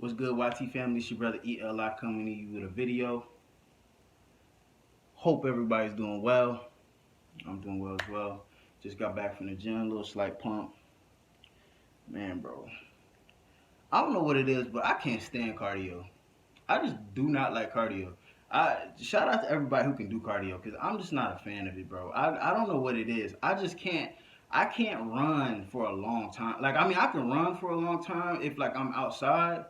What's good, YT family? It's your brother ELI coming to you with a video. Hope everybody's doing well. I'm doing well as well. Just got back from the gym, a little slight pump. Man, bro. I don't know what it is, but I can't stand cardio. I just do not like cardio. I shout out to everybody who can do cardio because I'm just not a fan of it, bro. I don't know what it is. I can't run for a long time. Like I can run for a long time if like I'm outside.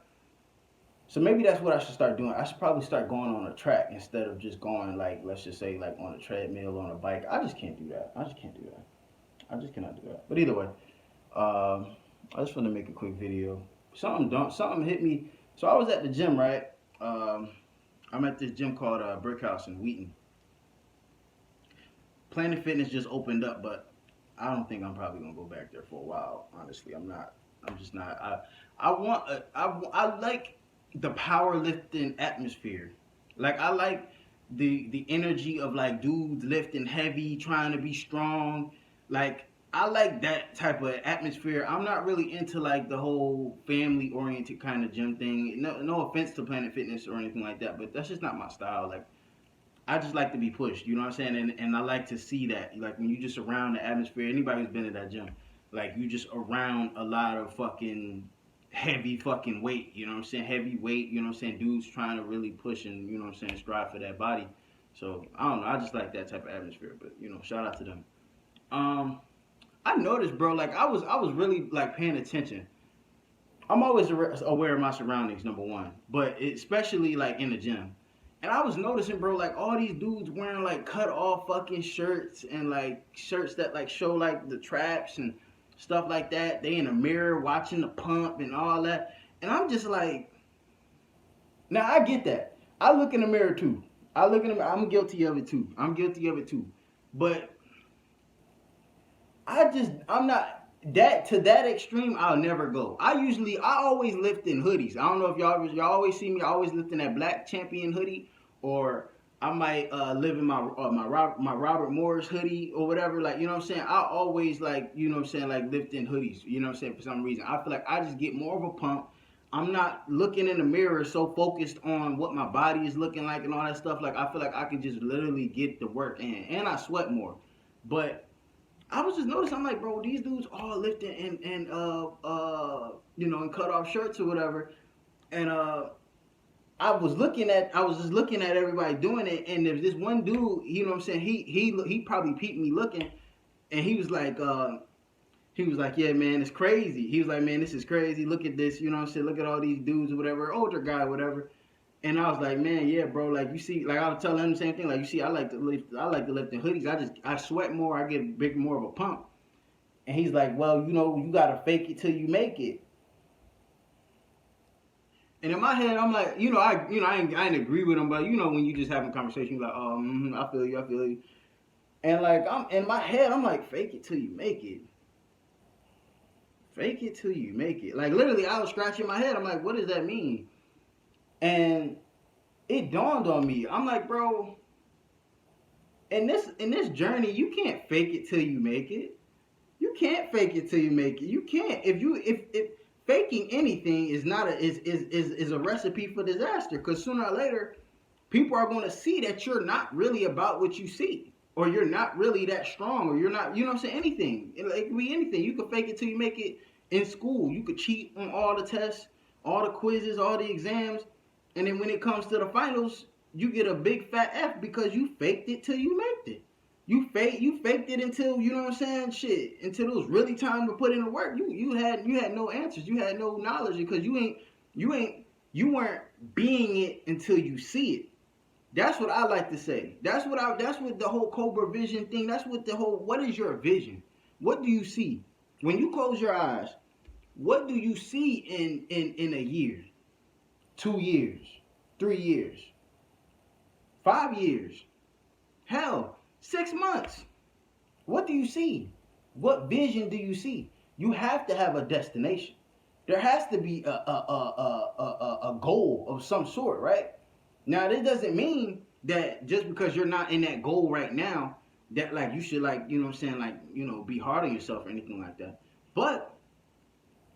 So maybe that's what I should start doing. I should probably start going on a track instead of just going like, let's just say like on a treadmill or on a bike. I just can't do that. I just can't do that. I just cannot do that. But either way, I just want to make a quick video. Something hit me. So I was at the gym, right? I'm at this gym called Brick House in Wheaton. Planet Fitness just opened up, but I don't think I'm probably gonna go back there for a while. Honestly, I'm not. I'm just not. I like the powerlifting atmosphere. Like I like the energy of like dudes lifting heavy, trying to be strong. Like I like that type of atmosphere. I'm not really into like the whole family oriented kind of gym thing. No offense to Planet Fitness or anything like that, but that's just not my style. Like I just like to be pushed, you know what I'm saying? And I like to see that. Like when you just around the atmosphere, anybody who's been at that gym, like you just around a lot of fucking heavy fucking weight, you know what I'm saying? Heavy weight, you know what I'm saying? Dudes trying to really push and, you know what I'm saying, strive for that body. So I don't know, I just like that type of atmosphere, but you know, shout out to them. Um I noticed, bro, like I was really like paying attention. I'm always aware of my surroundings, number one, but especially like in the gym. And I was noticing, bro, like all these dudes wearing like cut off fucking shirts and like shirts that like show like the traps and stuff like that. They in the mirror watching the pump and all that. And I'm just like, now I get that. I look in the mirror too. I look in the mirror. I'm guilty of it too. I'm guilty of it too. But I'm not that to that extreme. I'll never go. I always lift in hoodies. I don't know if y'all always see me. I always lift in that black champion hoodie, or I might live in my Robert Morris hoodie or whatever. Like you know what I'm saying. I always like you know what I'm saying like lift in hoodies. You know what I'm saying for some reason. I feel like I just get more of a pump. I'm not looking in the mirror so focused on what my body is looking like and all that stuff. Like I feel like I can just literally get the work in, and I sweat more. But I was just noticing, I'm like, bro, these dudes all lifting you know, in cut off shirts or whatever. And I was just looking at everybody doing it, and there's this one dude, you know what I'm saying? He probably peeped me looking, and he was like, yeah, man, it's crazy. He was like, man, this is crazy. Look at this, you know what I'm saying? Look at all these dudes or whatever, older guy, whatever. And I was like, man, yeah, bro. Like you see, like I was telling him the same thing. Like you see, I like to lift in hoodies. I sweat more. I get big more of a pump. And he's like, well, you know, you gotta fake it till you make it. And in my head, I'm like, I ain't agree with him, but you know, when you just having a conversation, you're like, oh, I feel you, I feel you. And like I'm in my head, I'm like, fake it till you make it. Fake it till you make it. Like literally, I was scratching my head. I'm like, what does that mean? And it dawned on me. I'm like, bro, in this journey, you can't fake it till you make it. You can't fake it till you make it. You can't. If faking anything is not is a recipe for disaster. Because sooner or later, people are going to see that you're not really about what you see, or you're not really that strong, or you're not. You know what I'm saying? Anything. It could be anything. You could fake it till you make it in school. You could cheat on all the tests, all the quizzes, all the exams, and then when it comes to the finals, you get a big fat F because you faked it till you made it. You faked it until you know what I'm saying. Shit, until it was really time to put in the work. You had no answers. You had no knowledge because you weren't being it until you see it. That's what I like to say. That's what the whole Cobra vision thing. That's what the whole. What is your vision? What do you see when you close your eyes? What do you see in a year, 2 years, 3 years, 5 years? Hell, 6 months. What do you see? What vision do you see? You have to have a destination. There has to be a goal of some sort, right? Now, this doesn't mean that just because you're not in that goal right now, that like you should like, you know what I'm saying, like, you know, be hard on yourself or anything like that. But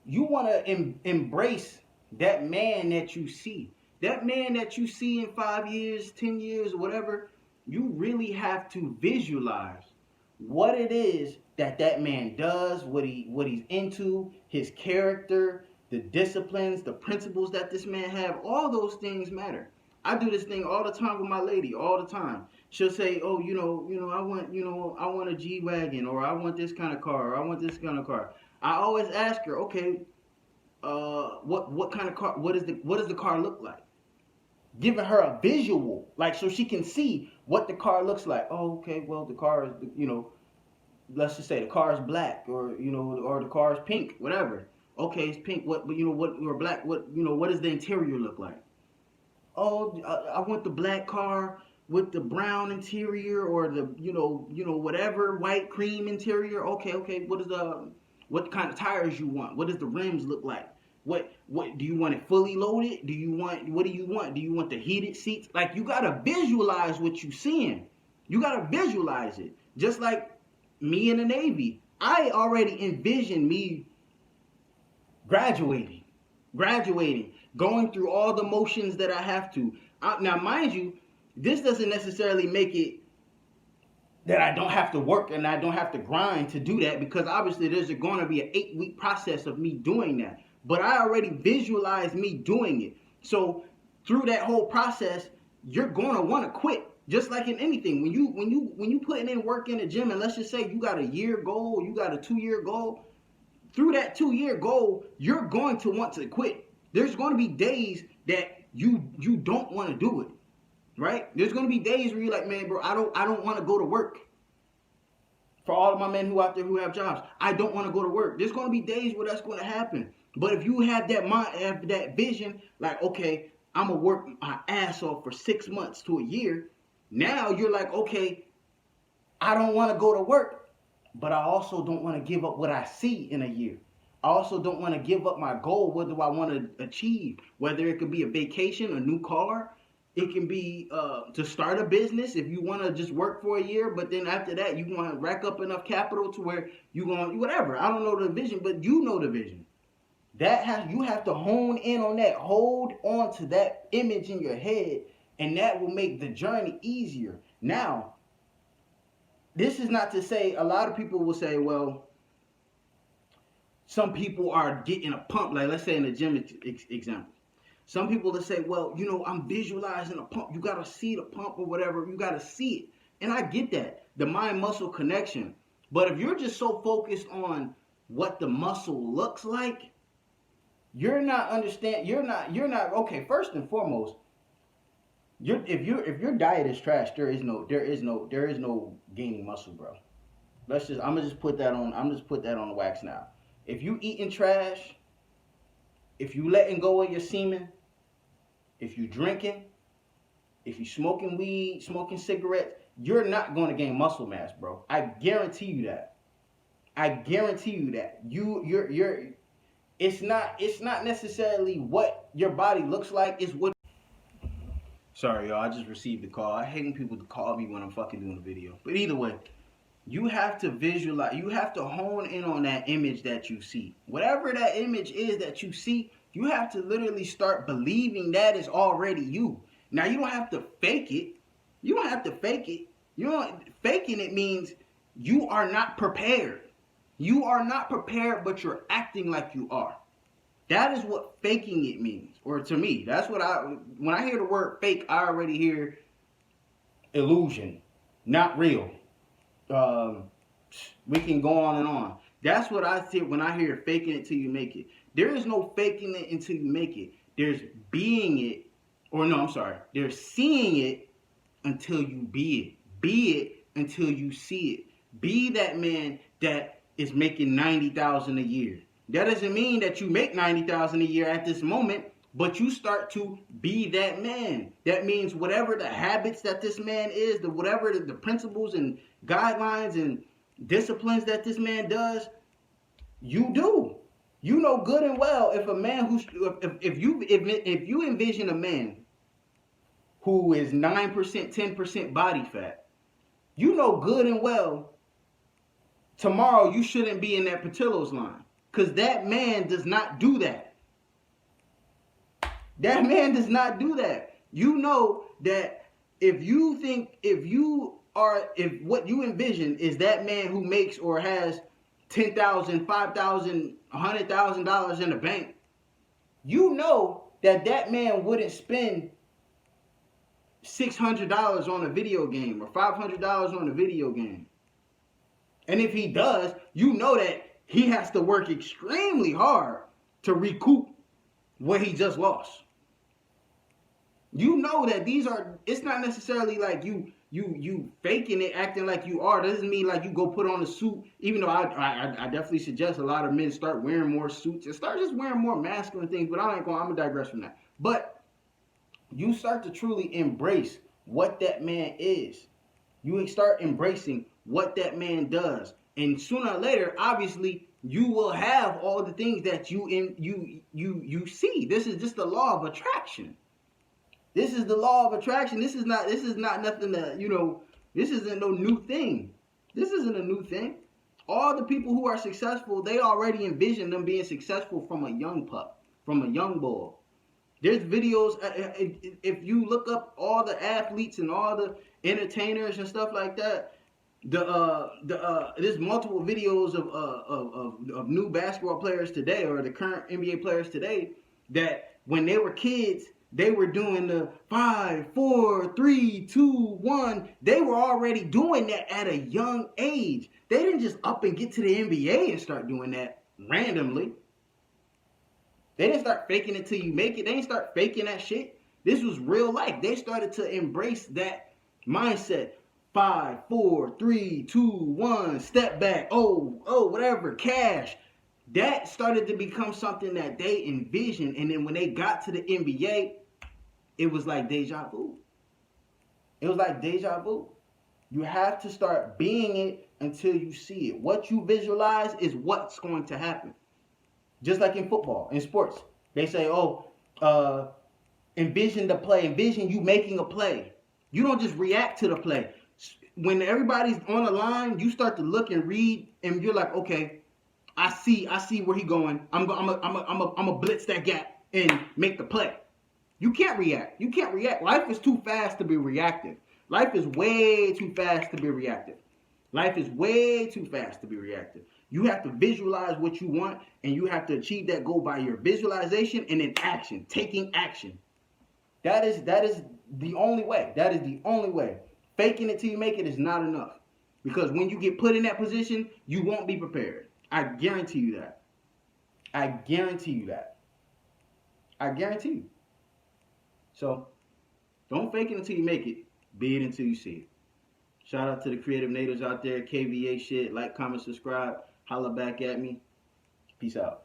you want to embrace That man that you see, in 5 years, 10 years, whatever, you really have to visualize what it is that that man does, what he's into, his character, the disciplines, the principles that this man have. All those things matter. I do this thing all the time with my lady, all the time. She'll say, "Oh, I want a G wagon, or I want this kind of car, or I want this kind of car." I always ask her, "Okay, what kind of car? What does the car look like?" Giving her a visual, like, so she can see what the car looks like. Oh, okay, well, the car is, let's just say the car is black, or or the car is pink, whatever. Okay, it's pink. What, or black? What does the interior look like? Oh, I want the black car with the brown interior, or the whatever, white cream interior. Okay. What kind of tires you want? What does the rims look like? What do you want it fully loaded? What do you want? Do you want the heated seats? Like, you gotta visualize what you seeing. You gotta visualize it. Just like me in the Navy, I already envisioned me graduating, going through all the motions that I have to. Now, mind you, this doesn't necessarily make it that I don't have to work and I don't have to grind to do that, because obviously there's going to be an 8-week process of me doing that. But I already visualized me doing it. So through that whole process, you're going to want to quit. Just like in anything, when you putting in work in the gym, and let's just say you got a year goal, you got a 2-year goal, through that 2-year goal, you're going to want to quit. There's going to be days that you don't want to do it, right? There's going to be days where you're like, man, bro, I don't want to go to work. For all of my men who out there who have jobs, I don't want to go to work. There's going to be days where that's going to happen. But if you have that mind, have that vision, like, okay, I'm going to work my ass off for 6 months to a year. Now you're like, okay, I don't want to go to work, but I also don't want to give up what I see in a year. I also don't want to give up my goal. What do I want to achieve? Whether it could be a vacation, a new car. It can be to start a business if you want to just work for a year, but then after that, you want to rack up enough capital to where you going, whatever. I don't know the vision, but you know the vision. You have to hone in on that. Hold on to that image in your head, and that will make the journey easier. Now, this is not to say, a lot of people will say, well, some people are getting a pump, like let's say in the gym example. Some people will say, well, I'm visualizing a pump. You got to see the pump or whatever. You got to see it. And I get that, the mind-muscle connection. But if you're just so focused on what the muscle looks like, you're not, okay, first and foremost, if your diet is trash, there is no gaining muscle, bro. I'm gonna just put that on the wax now. If you eating trash, if you letting go of your semen, if you drinking, if you smoking weed, smoking cigarettes, you're not going to gain muscle mass, bro. I guarantee you that. It's not necessarily what your body looks like, it's what. Sorry, y'all, I just received a call. I hate when people call me when I'm fucking doing a video. But either way, you have to visualize, you have to hone in on that image that you see. Whatever that image is that you see, you have to literally start believing that is already you. Now, you don't have to fake it. Faking it means you are not prepared. You are not prepared, but you're acting like you are. That is what faking it means. Or to me, that's what when I hear the word fake, I already hear illusion, not real. We can go on and on. That's what I see when I hear faking it till you make it. There is no faking it until you make it. There's being it, there's seeing it until you be it. Be it until you see it. Be that man that is making $90,000 a year. That doesn't mean that you make $90,000 a year at this moment, but you start to be that man. That means whatever the habits that this man is, whatever the principles and guidelines and disciplines that this man does, you do. You know good and well if a man if you envision a man who is 9%, 10% body fat, you know good and well tomorrow you shouldn't be in that Portillo's line, because that man does not do that. That man does not do that. You know that if what you envision is that man who makes or has $10,000, $5,000, $100,000 in the bank, you know that man wouldn't spend $600 on a video game or $500 on a video game. And if he does, you know that he has to work extremely hard to recoup what he just lost. You know that it's not necessarily like you faking it, acting like you are. That doesn't mean like you go put on a suit, even though I definitely suggest a lot of men start wearing more suits and start just wearing more masculine things, but I'm gonna digress from that. But you start to truly embrace what that man is. You start embracing what that man does. And sooner or later, obviously, you will have all the things that you see. This is just the law of attraction. This is the law of attraction. This is not nothing that, this isn't no new thing. This isn't a new thing. All the people who are successful, they already envision them being successful from a young pup, from a young boy. There's videos, if you look up all the athletes and all the entertainers and stuff like that, there's multiple videos of new basketball players today, or the current NBA players today, that when they were kids, they were doing the 5, 4, 3, 2, 1. They were already doing that at a young age. They didn't just up and get to the NBA and start doing that randomly. They didn't start faking it till you make it. They didn't start faking that shit. This was real life. They started to embrace that mindset. 5, 4, 3, 2, 1, step back. Oh, whatever, cash. That started to become something that they envisioned. And then when they got to the NBA, it was like deja vu. It was like deja vu. You have to start being it until you see it. What you visualize is what's going to happen. Just like in football, in sports. They say, envision the play. Envision you making a play. You don't just react to the play. When everybody's on the line, you start to look and read, and you're like, okay, I see where he's going. I'm a blitz that gap and make the play. You can't react. Life is too fast to be reactive. Life is way too fast to be reactive. You have to visualize what you want, and you have to achieve that goal by your visualization and then action, taking action. That is the only way. Faking it till you make it is not enough. Because when you get put in that position, you won't be prepared. I guarantee you that. I guarantee you. So, don't fake it until you make it. Be it until you see it. Shout out to the creative natives out there. KVA shit. Like, comment, subscribe. Holla back at me. Peace out.